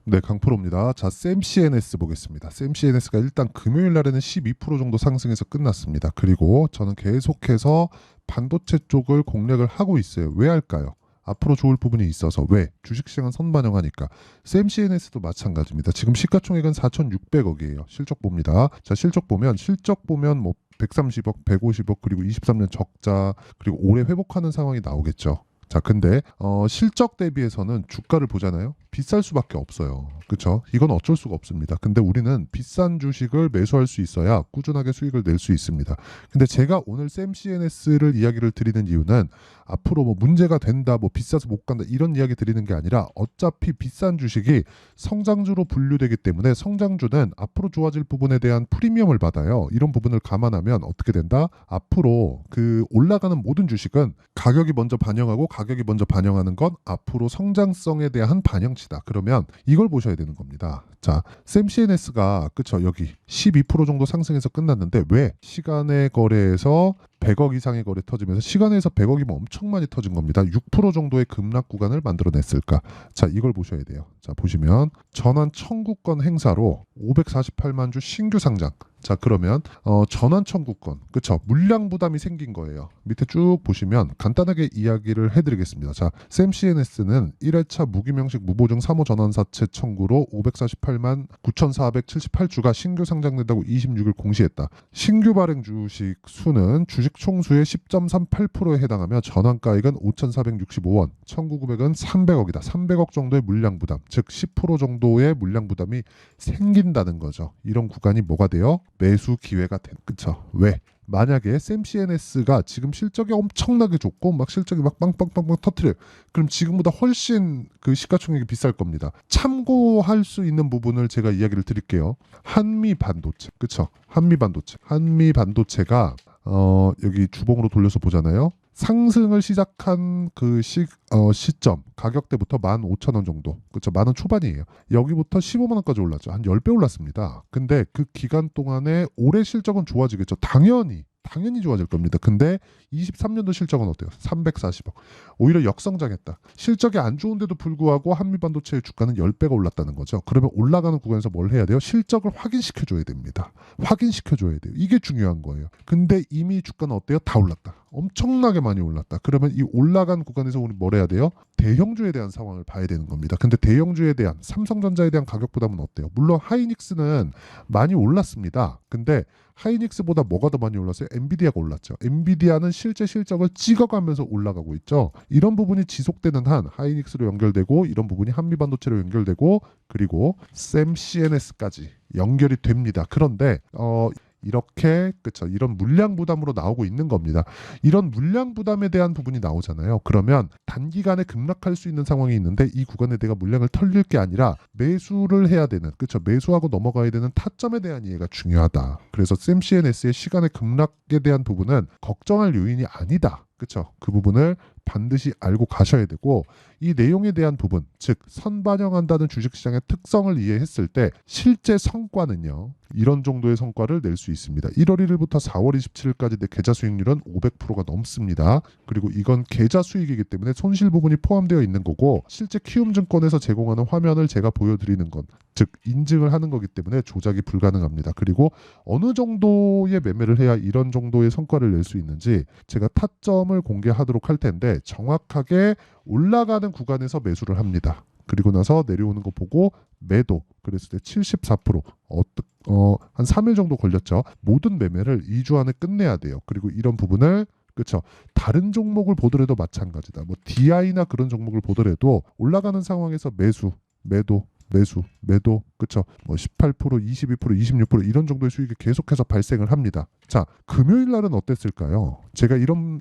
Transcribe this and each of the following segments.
네, 강프로입니다. 자, 샘CNS 보겠습니다. 샘CNS가 일단 금요일 날에는 12% 정도 상승해서 끝났습니다. 그리고 저는 계속해서 반도체 쪽을 공략을 하고 있어요. 왜 할까요? 앞으로 좋을 부분이 있어서. 왜? 주식시장은 선반영하니까. 샘CNS도 마찬가지입니다. 지금 시가총액은 4,600억이에요. 실적 봅니다. 자, 실적 보면 뭐 130억, 150억, 그리고 23년 적자, 그리고 올해 회복하는 상황이 나오겠죠. 자, 근데 실적 대비해서는 주가를 보잖아요. 비쌀 수밖에 없어요. 그렇죠? 이건 어쩔 수가 없습니다. 근데 우리는 비싼 주식을 매수할 수 있어야 꾸준하게 수익을 낼 수 있습니다. 근데 제가 오늘 샘CNS를 이야기를 드리는 이유는 앞으로 뭐 문제가 된다, 뭐 비싸서 못 간다 이런 이야기 드리는 게 아니라 어차피 비싼 주식이 성장주로 분류되기 때문에 성장주는 앞으로 좋아질 부분에 대한 프리미엄을 받아요. 이런 부분을 감안하면 어떻게 된다? 앞으로 그 올라가는 모든 주식은 가격이 먼저 반영하고 가격이 먼저 반영하는 건 앞으로 성장성에 대한 반영치다. 그러면 이걸 보셔야 되는 겁니다. 자, 샘CNS가 그쵸, 여기 12% 정도 상승해서 끝났는데 왜 시간의 거래에서 100억 이상의 거래 터지면서 시간에서 100억이면 엄청 많이 터진 겁니다. 6% 정도의 급락 구간을 만들어냈을까? 자, 이걸 보셔야 돼요. 자, 보시면 전환 청구권 행사로 548만 주 신규 상장. 자, 그러면 전환 청구권, 그쵸? 물량 부담이 생긴 거예요. 밑에 쭉 보시면 간단하게 이야기를 해드리겠습니다. 자, 샘CNS는 1회차 무기명식 무보증 3호 전환사채 청구로 548만 9,478주가 신규 상장된다고 26일 공시했다. 신규 발행 주식 수는 주식 총수의 10.38%에 해당하며 전환가액은 5,465원, 청구 금액은 300억이다. 300억 정도의 물량 부담, 즉 10% 정도의 물량 부담이 생긴다는 거죠. 이런 구간이 뭐가 돼요? 매수 기회가 된. 그쵸? 왜? 만약에 샘CNS가 지금 실적이 엄청나게 좋고 막 실적이 막 빵빵빵빵 터트려요. 그럼 지금보다 훨씬 그 시가총액이 비쌀 겁니다. 참고할 수 있는 부분을 제가 이야기를 드릴게요. 한미반도체. 그쵸? 한미반도체가 여기 주봉으로 돌려서 보잖아요. 상승을 시작한 그 시점 가격대부터 15,000원 정도, 그렇죠? 10,000원 초반이에요. 여기부터 15만 원까지 올랐죠. 한 10배 올랐습니다. 근데 그 기간 동안에 올해 실적은 좋아지겠죠. 당연히 좋아질 겁니다. 근데 23년도 실적은 어때요? 340억. 오히려 역성장했다. 실적이 안 좋은데도 불구하고 한미반도체의 주가는 10배가 올랐다는 거죠. 그러면 올라가는 구간에서 뭘 해야 돼요? 실적을 확인시켜줘야 됩니다. 확인시켜줘야 돼요. 이게 중요한 거예요. 근데 이미 주가는 어때요? 다 올랐다. 엄청나게 많이 올랐다. 그러면 이 올라간 구간에서 우리 뭘 해야 돼요? 대형주에 대한 상황을 봐야 되는 겁니다. 근데 대형주에 대한 삼성전자에 대한 가격 부담은 어때요? 물론 하이닉스는 많이 올랐습니다. 근데 하이닉스보다 뭐가 더 많이 올랐어요? 엔비디아가 올랐죠. 엔비디아는 실제 실적을 찍어가면서 올라가고 있죠. 이런 부분이 지속되는 한 하이닉스로 연결되고 이런 부분이 한미반도체로 연결되고 그리고 샘CNS까지 연결이 됩니다. 그런데 이렇게 그쵸, 이런 물량 부담으로 나오고 있는 겁니다. 이런 물량 부담에 대한 부분이 나오잖아요. 그러면 단기간에 급락할 수 있는 상황이 있는데 이 구간에 내가 물량을 털릴 게 아니라 매수를 해야 되는, 그쵸, 매수하고 넘어가야 되는 타점에 대한 이해가 중요하다. 그래서 샘CNS의 시간의 급락에 대한 부분은 걱정할 요인이 아니다. 그쵸? 그 부분을 반드시 알고 가셔야 되고 이 내용에 대한 부분, 즉 선반영한다는 주식시장의 특성을 이해했을 때 실제 성과는요. 이런 정도의 성과를 낼 수 있습니다. 1월 1일부터 4월 27일까지 내 계좌 수익률은 500%가 넘습니다. 그리고 이건 계좌 수익이기 때문에 손실 부분이 포함되어 있는 거고 실제 키움증권에서 제공하는 화면을 제가 보여드리는 건, 즉 인증을 하는 거기 때문에 조작이 불가능합니다. 그리고 어느 정도의 매매를 해야 이런 정도의 성과를 낼 수 있는지 제가 타점을 공개하도록 할 텐데 정확하게 올라가는 구간에서 매수를 합니다. 그리고 나서 내려오는 거 보고 매도, 그랬을 때 74%, 한 3일 정도 걸렸죠. 모든 매매를 2주 안에 끝내야 돼요. 그리고 이런 부분을, 그렇죠, 다른 종목을 보더라도 마찬가지다. 뭐 DI나 그런 종목을 보더라도 올라가는 상황에서 매수, 매도, 그쵸? 뭐 18%, 22%, 26% 이런 정도의 수익이 계속해서 발생을 합니다. 자, 금요일 날은 어땠을까요? 제가 이런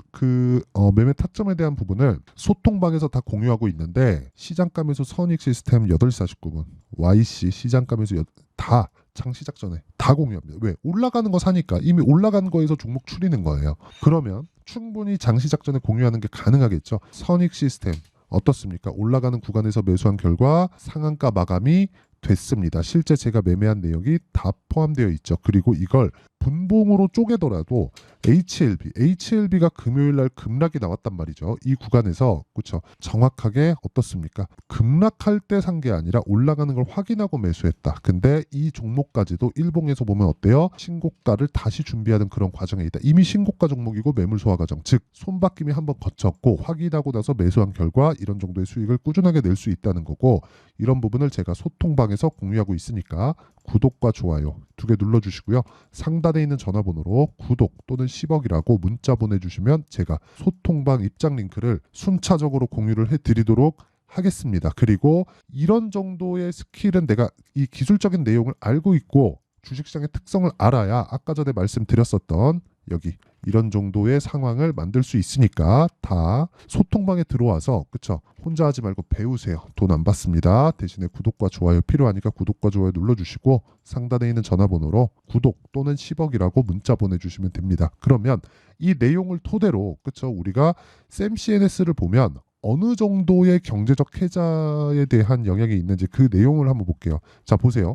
매매 타점에 대한 부분을 소통방에서 다 공유하고 있는데 시장감에서 선익 시스템 8시 49분, YC 시장감에서 다 장시작 전에 다 공유합니다. 왜? 올라가는 거 사니까 이미 올라간 거에서 종목 추리는 거예요. 그러면 충분히 장시작 전에 공유하는 게 가능하겠죠. 선익 시스템 어떻습니까? 올라가는 구간에서 매수한 결과 상한가 마감이 됐습니다. 실제 제가 매매한 내역이 다 포함되어 있죠. 그리고 이걸 분봉으로 쪼개더라도 HLB가 금요일 날 급락이 나왔단 말이죠. 이 구간에서 그렇죠. 정확하게 어떻습니까? 급락할 때 산 게 아니라 올라가는 걸 확인하고 매수했다. 근데 이 종목까지도 일봉에서 보면 어때요? 신고가를 다시 준비하는 그런 과정에 있다. 이미 신고가 종목이고 매물 소화 과정, 즉 손바뀜이 한번 거쳤고 확인하고 나서 매수한 결과 이런 정도의 수익을 꾸준하게 낼 수 있다는 거고, 이런 부분을 제가 소통방에서 공유하고 있으니까 구독과 좋아요 2개 눌러주시고요. 상단에 있는 전화번호로 구독 또는 10억이라고 문자 보내주시면 제가 소통방 입장 링크를 순차적으로 공유를 해드리도록 하겠습니다. 그리고 이런 정도의 스킬은 내가 이 기술적인 내용을 알고 있고 주식시장의 특성을 알아야 아까 전에 말씀드렸었던 여기 이런 정도의 상황을 만들 수 있으니까 다 소통방에 들어와서 그쵸, 혼자 하지 말고 배우세요. 돈 안 받습니다. 대신에 구독과 좋아요 필요하니까 구독과 좋아요 눌러주시고 상단에 있는 전화번호로 구독 또는 10억이라고 문자 보내주시면 됩니다. 그러면 이 내용을 토대로 그쵸, 우리가 샘 CNS를 보면 어느 정도의 경제적 해자에 대한 영향이 있는지 그 내용을 한번 볼게요. 자 보세요.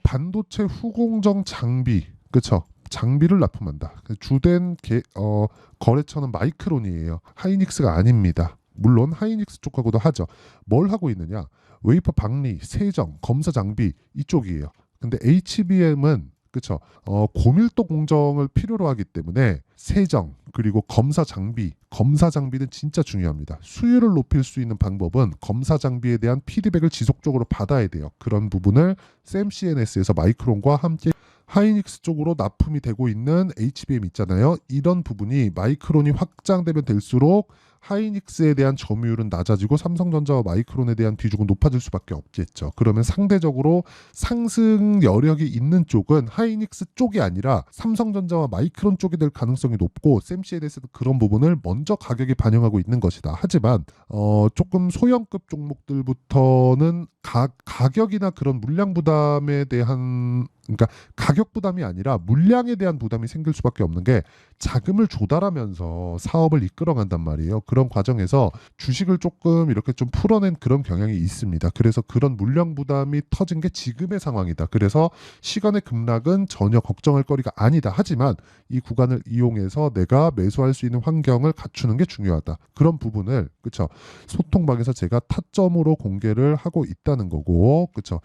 반도체 후공정 장비 그쵸, 장비를 납품한다. 주된 거래처는 마이크론이에요. 하이닉스가 아닙니다. 물론 하이닉스 쪽하고도 하죠. 뭘 하고 있느냐? 웨이퍼 박리, 세정, 검사 장비 이쪽이에요. 근데 HBM은 그쵸, 고밀도 공정을 필요로 하기 때문에 세정 그리고 검사 장비는 진짜 중요합니다. 수율을 높일 수 있는 방법은 검사 장비에 대한 피드백을 지속적으로 받아야 돼요. 그런 부분을 샘 CNS에서 마이크론과 함께 하이닉스 쪽으로 납품이 되고 있는 HBM 있잖아요. 이런 부분이 마이크론이 확장되면 될수록 하이닉스에 대한 점유율은 낮아지고 삼성전자와 마이크론에 대한 비중은 높아질 수밖에 없겠죠. 그러면 상대적으로 상승 여력이 있는 쪽은 하이닉스 쪽이 아니라 삼성전자와 마이크론 쪽이 될 가능성이 높고 샘 CNS도 그런 부분을 먼저 가격에 반영하고 있는 것이다. 하지만 조금 소형급 종목들부터는 가격이나 그런 물량 부담에 대한 그러니까 가격 부담이 아니라 물량에 대한 부담이 생길 수밖에 없는 게 자금을 조달하면서 사업을 이끌어간단 말이에요. 그런 과정에서 주식을 조금 이렇게 좀 풀어낸 그런 경향이 있습니다. 그래서 그런 물량 부담이 터진 게 지금의 상황이다. 그래서 시간의 급락은 전혀 걱정할 거리가 아니다. 하지만 이 구간을 이용해서 내가 매수할 수 있는 환경을 갖추는 게 중요하다. 그런 부분을 그쵸, 소통방에서 제가 타점으로 공개를 하고 있다는 거고 그쵸,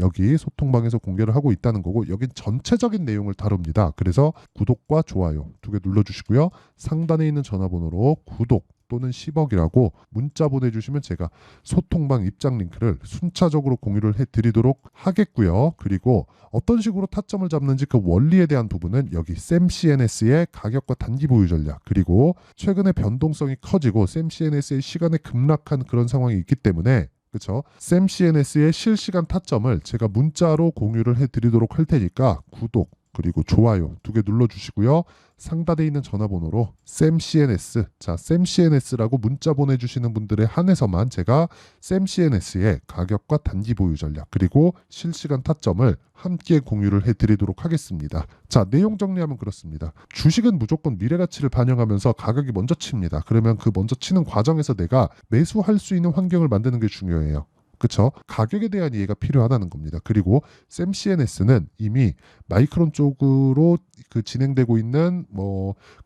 여기 소통방에서 공개를 하고 있다는 거고 여긴 전체적인 내용을 다룹니다. 그래서 구독과 좋아요 2개 눌러주시고요. 상단에 있는 전화번호로 구독 또는 10억이라고 문자 보내주시면 제가 소통방 입장 링크를 순차적으로 공유를 해드리도록 하겠고요. 그리고 어떤 식으로 타점을 잡는지 그 원리에 대한 부분은 여기 샘 CNS의 가격과 단기 보유 전략 그리고 최근에 변동성이 커지고 샘 CNS의 시간에 급락한 그런 상황이 있기 때문에 그쵸, 샘 CNS의 실시간 타점을 제가 문자로 공유를 해드리도록 할 테니까 구독 그리고 좋아요 2개 눌러주시고요. 상단에 있는 전화번호로 샘 CNS 샘 CNS라고 문자 보내주시는 분들에 한해서만 제가 샘 CNS의 가격과 단기 보유 전략 그리고 실시간 타점을 함께 공유를 해드리도록 하겠습니다. 자, 내용 정리하면 그렇습니다. 주식은 무조건 미래 가치를 반영하면서 가격이 먼저 칩니다. 그러면 그 먼저 치는 과정에서 내가 매수할 수 있는 환경을 만드는 게 중요해요. 그쵸? 가격에 대한 이해가 필요하다는 겁니다. 그리고 샘 CNS는 이미 마이크론 쪽으로 그 진행되고 있는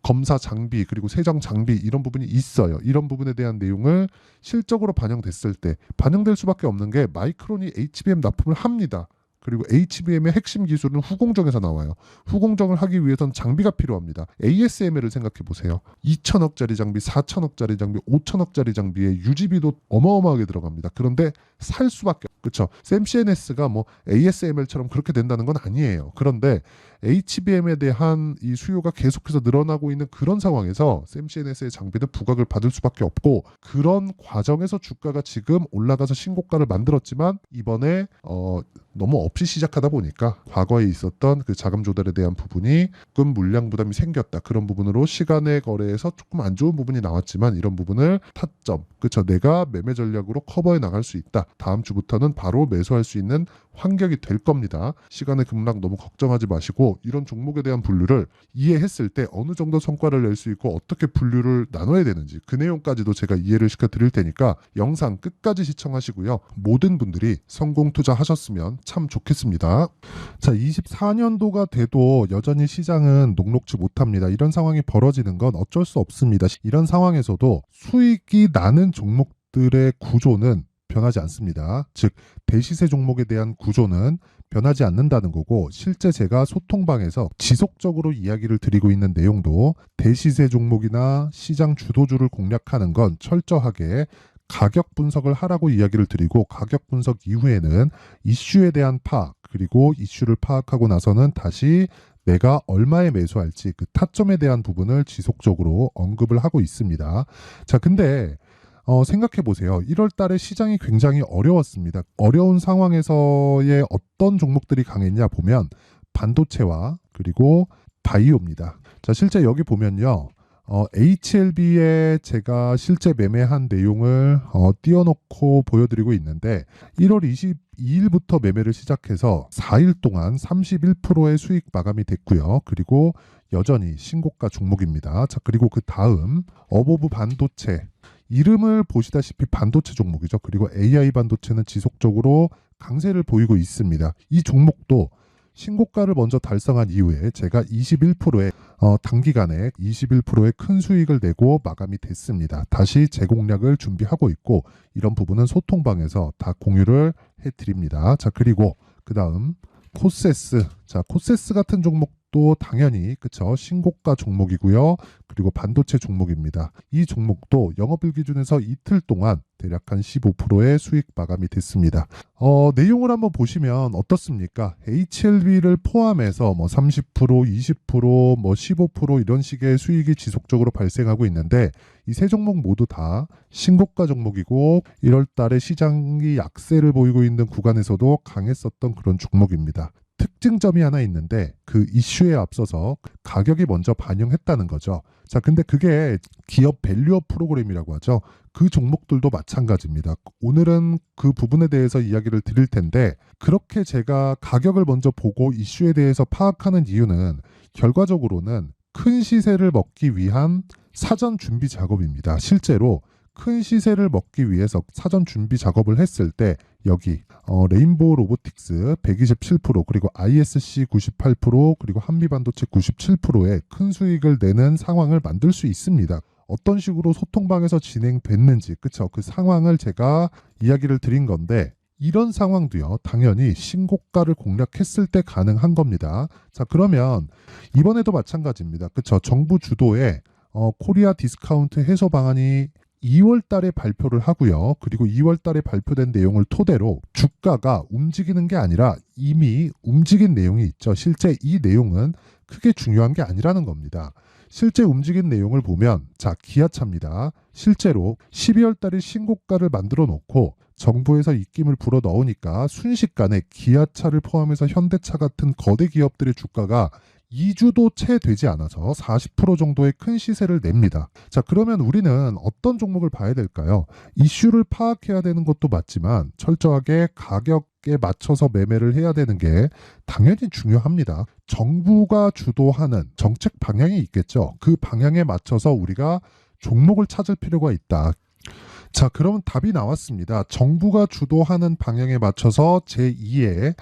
검사 장비 그리고 세정 장비 이런 부분이 있어요. 이런 부분에 대한 내용을 실적으로 반영됐을 때 반영될 수밖에 없는 게 마이크론이 HBM 납품을 합니다. 그리고 HBM의 핵심 기술은 후공정에서 나와요. 후공정을 하기 위해선 장비가 필요합니다. ASML을 생각해 보세요. 2천억짜리 장비, 4천억짜리 장비, 5천억짜리 장비에 유지비도 어마어마하게 들어갑니다. 그런데 살 수밖에 그렇죠. 샘 CNS가 ASML처럼 그렇게 된다는 건 아니에요. 그런데 HBM에 대한 이 수요가 계속해서 늘어나고 있는 그런 상황에서 샘 CNS의 장비는 부각을 받을 수밖에 없고 그런 과정에서 주가가 지금 올라가서 신고가를 만들었지만 이번에 너무 없이 시작하다 보니까 과거에 있었던 그 자금 조달에 대한 부분이 조금 물량 부담이 생겼다. 그런 부분으로 시간의 거래에서 조금 안 좋은 부분이 나왔지만 이런 부분을 타점, 그렇죠. 내가 매매 전략으로 커버해 나갈 수 있다. 다음 주부터는 바로 매수할 수 있는 환경이 될 겁니다. 시간의 급락 너무 걱정하지 마시고 이런 종목에 대한 분류를 이해했을 때 어느 정도 성과를 낼 수 있고 어떻게 분류를 나눠야 되는지 그 내용까지도 제가 이해를 시켜 드릴 테니까 영상 끝까지 시청하시고요. 모든 분들이 성공 투자하셨으면 참 좋겠습니다. 자, 24년도가 돼도 여전히 시장은 녹록지 못합니다. 이런 상황이 벌어지는 건 어쩔 수 없습니다. 이런 상황에서도 수익이 나는 종목들의 구조는 변하지 않습니다. 즉, 대시세 종목에 대한 구조는 변하지 않는다는 거고, 실제 제가 소통방에서 지속적으로 이야기를 드리고 있는 내용도 대시세 종목이나 시장 주도주를 공략하는 건 철저하게 가격 분석을 하라고 이야기를 드리고, 가격 분석 이후에는 이슈에 대한 파악, 그리고 이슈를 파악하고 나서는 다시 내가 얼마에 매수할지 그 타점에 대한 부분을 지속적으로 언급을 하고 있습니다. 자, 근데 생각해 보세요. 1월 달에 시장이 굉장히 어려웠습니다. 어려운 상황에서의 어떤 종목들이 강했냐 보면 반도체와 그리고 바이오입니다. 자, 실제 여기 보면요. HLB에 제가 실제 매매한 내용을 띄워놓고 보여드리고 있는데 1월 22일부터 매매를 시작해서 4일 동안 31%의 수익 마감이 됐고요. 그리고 여전히 신고가 종목입니다. 자, 그리고 그 다음 어보브 반도체, 이름을 보시다시피 반도체 종목이죠. 그리고 AI 반도체는 지속적으로 강세를 보이고 있습니다. 이 종목도 신고가를 먼저 달성한 이후에 제가 21%의 단기간에 21%의 큰 수익을 내고 마감이 됐습니다. 다시 재공략을 준비하고 있고, 이런 부분은 소통방에서 다 공유를 해드립니다. 자, 그리고 그 다음 코세스. 자, 코세스 같은 종목도 당연히 그쵸, 신고가 종목이고요. 그리고 반도체 종목입니다. 이 종목도 영업일 기준에서 이틀 동안 대략 한 15%의 수익 마감이 됐습니다. 내용을 한번 보시면 어떻습니까? HLB를 포함해서 뭐 30%, 20%, 뭐 15% 이런 식의 수익이 지속적으로 발생하고 있는데, 이 세 종목 모두 다 신고가 종목이고 1월 달에 시장이 약세를 보이고 있는 구간에서도 강했었던 그런 종목입니다. 특징점이 하나 있는데 그 이슈에 앞서서 가격이 먼저 반영했다는 거죠. 자, 근데 그게 기업 밸류업 프로그램이라고 하죠. 그 종목들도 마찬가지입니다. 오늘은 그 부분에 대해서 이야기를 드릴 텐데, 그렇게 제가 가격을 먼저 보고 이슈에 대해서 파악하는 이유는 결과적으로는 큰 시세를 먹기 위한 사전 준비 작업입니다. 실제로 큰 시세를 먹기 위해서 사전 준비 작업을 했을 때 여기 레인보우 로보틱스 127%, 그리고 ISC 98%, 그리고 한미반도체 97%의 큰 수익을 내는 상황을 만들 수 있습니다. 어떤 식으로 소통방에서 진행됐는지, 그쵸? 그 상황을 제가 이야기를 드린 건데, 이런 상황도요, 당연히 신고가를 공략했을 때 가능한 겁니다. 자, 그러면 이번에도 마찬가지입니다. 그쵸? 정부 주도의 코리아 디스카운트 해소 방안이 2월 달에 발표를 하고요. 그리고 2월 달에 발표된 내용을 토대로 주가가 움직이는 게 아니라 이미 움직인 내용이 있죠. 실제 이 내용은 크게 중요한 게 아니라는 겁니다. 실제 움직인 내용을 보면, 자, 기아차입니다. 실제로 12월 달에 신고가를 만들어 놓고 정부에서 입김을 불어 넣으니까 순식간에 기아차를 포함해서 현대차 같은 거대 기업들의 주가가 2주도 채 되지 않아서 40% 정도의 큰 시세를 냅니다. 자, 그러면 우리는 어떤 종목을 봐야 될까요? 이슈를 파악해야 되는 것도 맞지만 철저하게 가격에 맞춰서 매매를 해야 되는 게 당연히 중요합니다. 정부가 주도하는 정책 방향이 있겠죠. 그 방향에 맞춰서 우리가 종목을 찾을 필요가 있다. 자, 그러면 답이 나왔습니다. 정부가 주도하는 방향에 맞춰서 제2의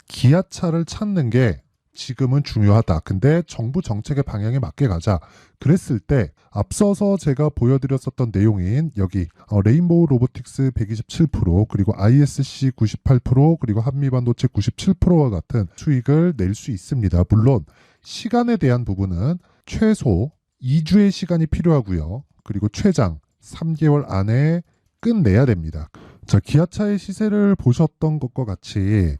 기아차를 찾는 게 지금은 중요하다. 근데 정부 정책의 방향에 맞게 가자. 그랬을 때 앞서서 제가 보여드렸었던 내용인 여기 레인보우 로보틱스 127%, 그리고 ISC 98%, 그리고 한미반도체 97%와 같은 수익을 낼 수 있습니다. 물론 시간에 대한 부분은 최소 2주의 시간이 필요하고요. 그리고 최장 3개월 안에 끝내야 됩니다. 자, 기아차의 시세를 보셨던 것과 같이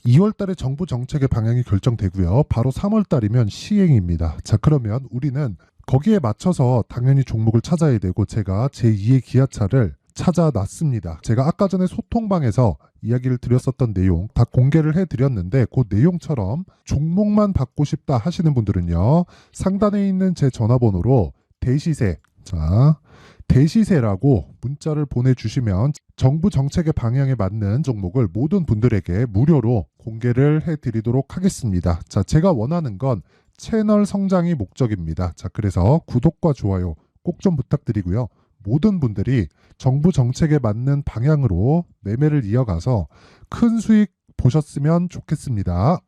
2월 달에 정부 정책의 방향이 결정되고요. 바로 3월 달이면 시행입니다. 자, 그러면 우리는 거기에 맞춰서 당연히 종목을 찾아야 되고, 제가 제2의 기아차를 찾아놨습니다. 제가 아까 전에 소통방에서 이야기를 드렸었던 내용 다 공개를 해드렸는데, 그 내용처럼 종목만 받고 싶다 하시는 분들은요, 상단에 있는 제 전화번호로 대시세, 자, 대시세라고 문자를 보내주시면 정부 정책의 방향에 맞는 종목을 모든 분들에게 무료로 공개를 해드리도록 하겠습니다. 자, 제가 원하는 건 채널 성장이 목적입니다. 자, 그래서 구독과 좋아요 꼭 좀 부탁드리고요. 모든 분들이 정부 정책에 맞는 방향으로 매매를 이어가서 큰 수익 보셨으면 좋겠습니다.